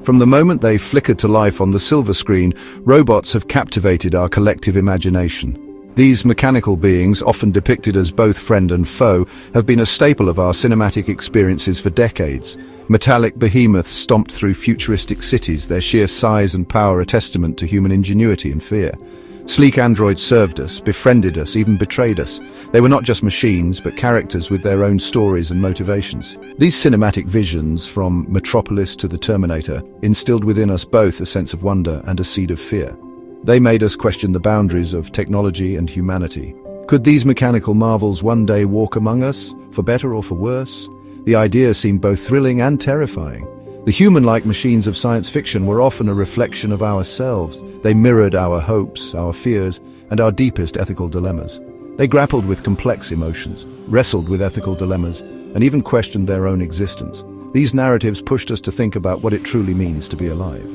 From the moment they flickered to life on the silver screen, robots have captivated our collective imagination. These mechanical beings, often depicted as both friend and foe, have been a staple of our cinematic experiences for decades. Metallic behemoths stomped through futuristic cities, their sheer size and power a testament to human ingenuity and fear. Sleek androids served us, befriended us, even betrayed us. They were not just machines, but characters with their own stories and motivations. These cinematic visions, from Metropolis to the Terminator, instilled within us both a sense of wonder and a seed of fear. They made us question the boundaries of technology and humanity. Could these mechanical marvels one day walk among us, for better or for worse? The idea seemed both thrilling and terrifying. The human-like machines of science fiction were often a reflection of ourselves. They mirrored our hopes, our fears, and our deepest ethical dilemmas. They grappled with complex emotions, wrestled with ethical dilemmas, and even questioned their own existence. These narratives pushed us to think about what it truly means to be alive.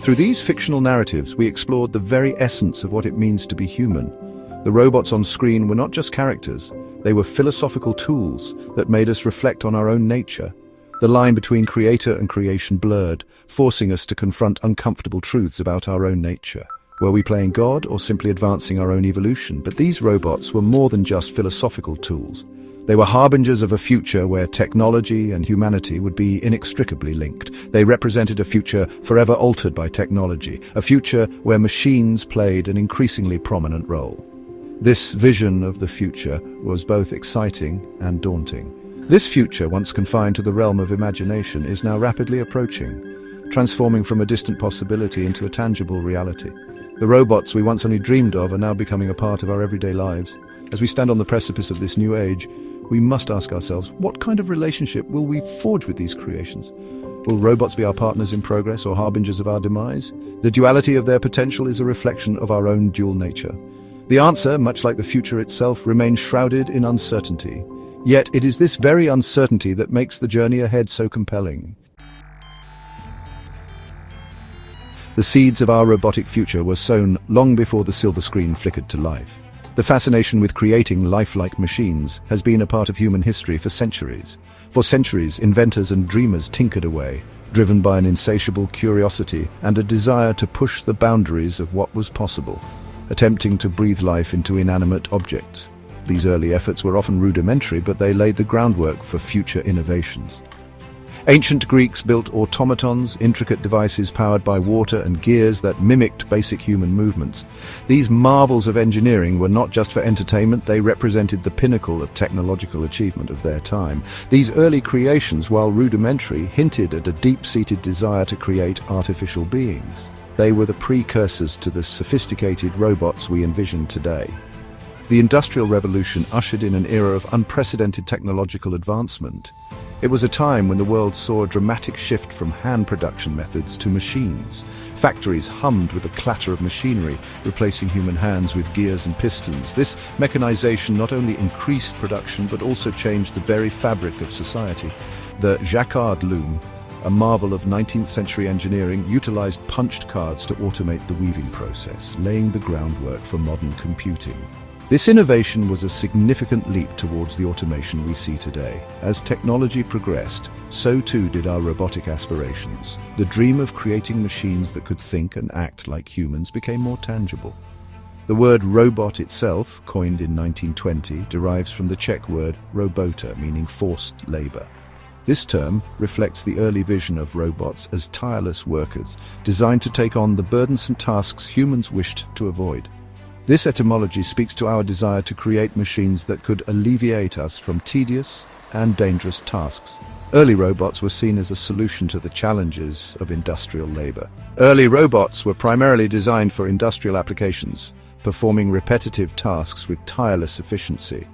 Through these fictional narratives, we explored the very essence of what it means to be human. The robots on screen were not just characters, they were philosophical tools that made us reflect on our own nature. The line between creator and creation blurred, forcing us to confront uncomfortable truths about our own nature. Were we playing God or simply advancing our own evolution? But these robots were more than just philosophical tools. They were harbingers of a future where technology and humanity would be inextricably linked. They represented a future forever altered by technology, a future where machines played an increasingly prominent role. This vision of the future was both exciting and daunting. This future, once confined to the realm of imagination, is now rapidly approaching, transforming from a distant possibility into a tangible reality. The robots we once only dreamed of are now becoming a part of our everyday lives. As we stand on the precipice of this new age, we must ask ourselves, what kind of relationship will we forge with these creations? Will robots be our partners in progress or harbingers of our demise? The duality of their potential is a reflection of our own dual nature. The answer, much like the future itself, remains shrouded in uncertainty. Yet it is this very uncertainty that makes the journey ahead so compelling. The seeds of our robotic future were sown long before the silver screen flickered to life. The fascination with creating lifelike machines has been a part of human history for centuries. For centuries, inventors and dreamers tinkered away, driven by an insatiable curiosity and a desire to push the boundaries of what was possible, attempting to breathe life into inanimate objects. These early efforts were often rudimentary, but they laid the groundwork for future innovations. Ancient Greeks built automatons, intricate devices powered by water and gears that mimicked basic human movements. These marvels of engineering were not just for entertainment, they represented the pinnacle of technological achievement of their time. These early creations, while rudimentary, hinted at a deep-seated desire to create artificial beings. They were the precursors to the sophisticated robots we envision today. The Industrial Revolution ushered in an era of unprecedented technological advancement. It was a time when the world saw a dramatic shift from hand production methods to machines. Factories hummed with the clatter of machinery, replacing human hands with gears and pistons. This mechanization not only increased production but also changed the very fabric of society. The Jacquard loom, a marvel of 19th century engineering, utilized punched cards to automate the weaving process, laying the groundwork for modern computing. This innovation was a significant leap towards the automation we see today. As technology progressed, so too did our robotic aspirations. The dream of creating machines that could think and act like humans became more tangible. The word robot itself, coined in 1920, derives from the Czech word robota, meaning forced labor. This term reflects the early vision of robots as tireless workers, designed to take on the burdensome tasks humans wished to avoid. This etymology speaks to our desire to create machines that could alleviate us from tedious and dangerous tasks. Early robots were seen as a solution to the challenges of industrial labor. Early robots were primarily designed for industrial applications, performing repetitive tasks with tireless efficiency.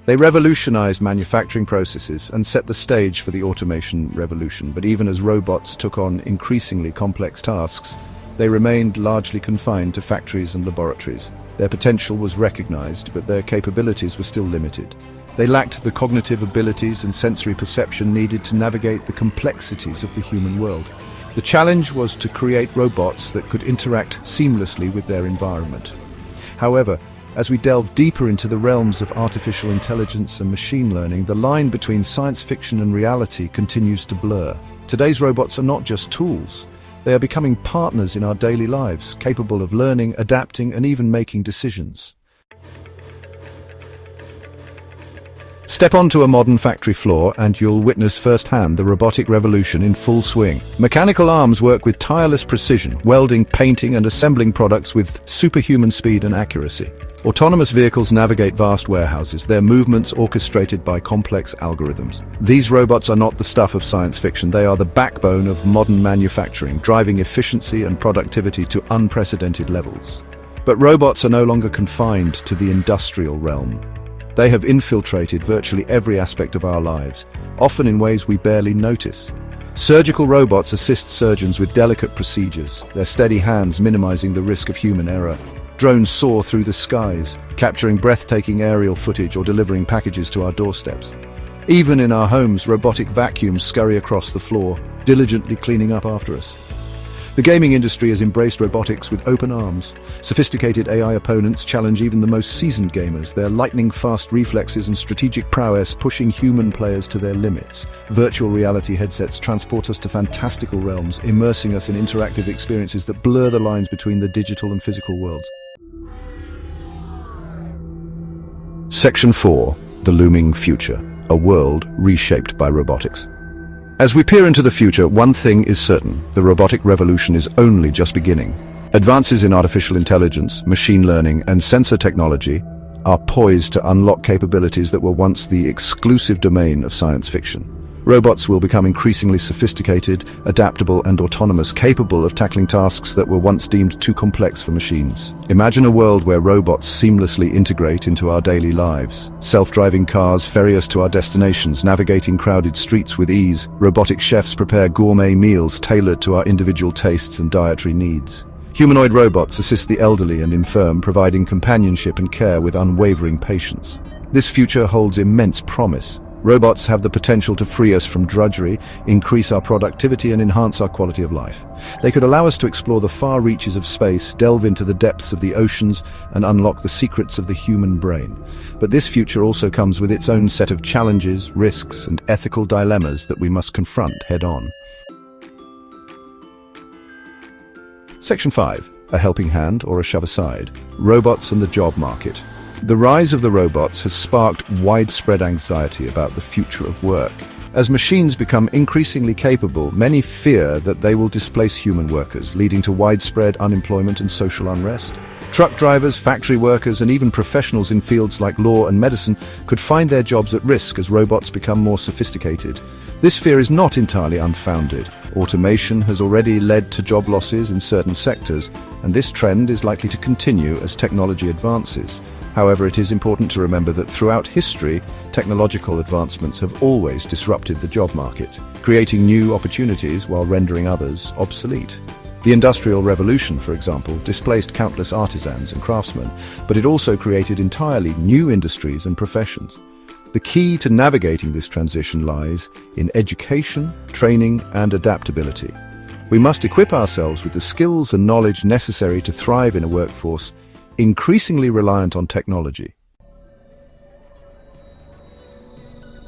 They revolutionized manufacturing processes and set the stage for the automation revolution. But even as robots took on increasingly complex tasks, they remained largely confined to factories and laboratories. Their potential was recognized, but their capabilities were still limited. They lacked the cognitive abilities and sensory perception needed to navigate the complexities of the human world. The challenge was to create robots that could interact seamlessly with their environment. However, as we delve deeper into the realms of artificial intelligence and machine learning, the line between science fiction and reality continues to blur. Today's robots are not just tools. They are becoming partners in our daily lives, capable of learning, adapting, and even making decisions. Step onto a modern factory floor and you'll witness firsthand the robotic revolution in full swing. Mechanical arms work with tireless precision, welding, painting, and assembling products with superhuman speed and accuracy. Autonomous vehicles navigate vast warehouses, their movements orchestrated by complex algorithms. These robots are not the stuff of science fiction, they are the backbone of modern manufacturing, driving efficiency and productivity to unprecedented levels. But robots are no longer confined to the industrial realm. They have infiltrated virtually every aspect of our lives, often in ways we barely notice. Surgical robots assist surgeons with delicate procedures, their steady hands minimizing the risk of human error. Drones soar through the skies, capturing breathtaking aerial footage or delivering packages to our doorsteps. Even in our homes, robotic vacuums scurry across the floor, diligently cleaning up after us. The gaming industry has embraced robotics with open arms. Sophisticated AI opponents challenge even the most seasoned gamers, their lightning-fast reflexes and strategic prowess pushing human players to their limits. Virtual reality headsets transport us to fantastical realms, immersing us in interactive experiences that blur the lines between the digital and physical worlds. Section 4. The Looming Future. A world reshaped by robotics. As we peer into the future, one thing is certain: the robotic revolution is only just beginning. Advances in artificial intelligence, machine learning, and sensor technology are poised to unlock capabilities that were once the exclusive domain of science fiction. Robots will become increasingly sophisticated, adaptable, and autonomous, capable of tackling tasks that were once deemed too complex for machines. Imagine a world where robots seamlessly integrate into our daily lives. Self-driving cars ferry us to our destinations, navigating crowded streets with ease. Robotic chefs prepare gourmet meals tailored to our individual tastes and dietary needs. Humanoid robots assist the elderly and infirm, providing companionship and care with unwavering patience. This future holds immense promise. Robots have the potential to free us from drudgery, increase our productivity, and enhance our quality of life. They could allow us to explore the far reaches of space, delve into the depths of the oceans, and unlock the secrets of the human brain. But this future also comes with its own set of challenges, risks, and ethical dilemmas that we must confront head-on. Section 5. A helping hand or a shove aside. Robots and the job market. The rise of the robots has sparked widespread anxiety about the future of work. As machines become increasingly capable, many fear that they will displace human workers, leading to widespread unemployment and social unrest. Truck drivers, factory workers, and even professionals in fields like law and medicine could find their jobs at risk as robots become more sophisticated. This fear is not entirely unfounded. Automation has already led to job losses in certain sectors, and this trend is likely to continue as technology advances. However, it is important to remember that throughout history, technological advancements have always disrupted the job market, creating new opportunities while rendering others obsolete. The Industrial Revolution, for example, displaced countless artisans and craftsmen, but it also created entirely new industries and professions. The key to navigating this transition lies in education, training, and adaptability. We must equip ourselves with the skills and knowledge necessary to thrive in a workforce increasingly reliant on technology.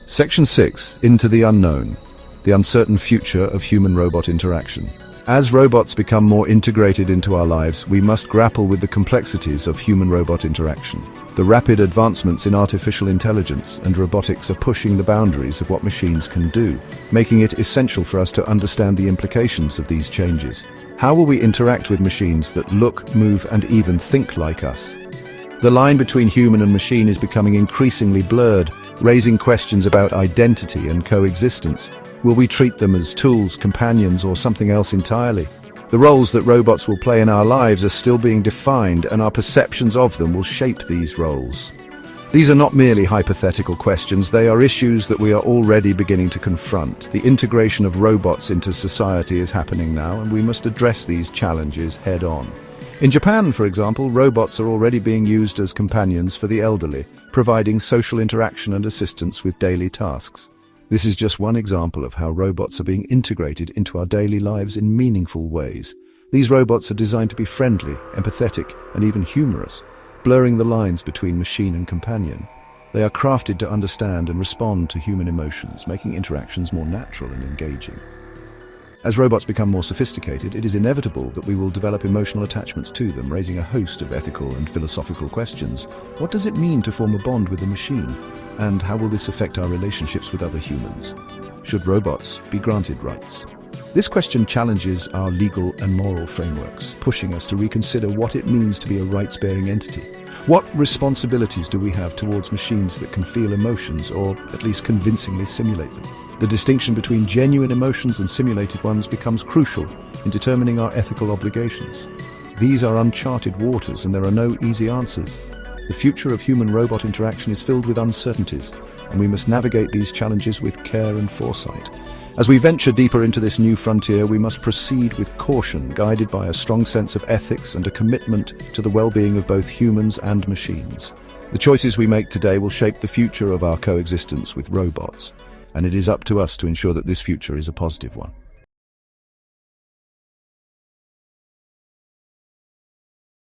Section 6. Into the unknown. The uncertain future of human-robot interaction. As robots become more integrated into our lives, we must grapple with the complexities of human-robot interaction. The rapid advancements in artificial intelligence and robotics are pushing the boundaries of what machines can do, making it essential for us to understand the implications of these changes. How will we interact with machines that look, move, and even think like us? The line between human and machine is becoming increasingly blurred, raising questions about identity and coexistence. Will we treat them as tools, companions, or something else entirely? The roles that robots will play in our lives are still being defined, and our perceptions of them will shape these roles. These are not merely hypothetical questions, they are issues that we are already beginning to confront. The integration of robots into society is happening now, and we must address these challenges head-on. In Japan, for example, robots are already being used as companions for the elderly, providing social interaction and assistance with daily tasks. This is just one example of how robots are being integrated into our daily lives in meaningful ways. These robots are designed to be friendly, empathetic, and even humorous, blurring the lines between machine and companion. They are crafted to understand and respond to human emotions, making interactions more natural and engaging. As robots become more sophisticated, it is inevitable that we will develop emotional attachments to them, raising a host of ethical and philosophical questions. What does it mean to form a bond with a machine? And how will this affect our relationships with other humans? Should robots be granted rights? This question challenges our legal and moral frameworks, pushing us to reconsider what it means to be a rights-bearing entity. What responsibilities do we have towards machines that can feel emotions, or at least convincingly simulate them? The distinction between genuine emotions and simulated ones becomes crucial in determining our ethical obligations. These are uncharted waters, and there are no easy answers. The future of human-robot interaction is filled with uncertainties, and we must navigate these challenges with care and foresight. As we venture deeper into this new frontier, we must proceed with caution, guided by a strong sense of ethics and a commitment to the well-being of both humans and machines. The choices we make today will shape the future of our coexistence with robots, and it is up to us to ensure that this future is a positive one.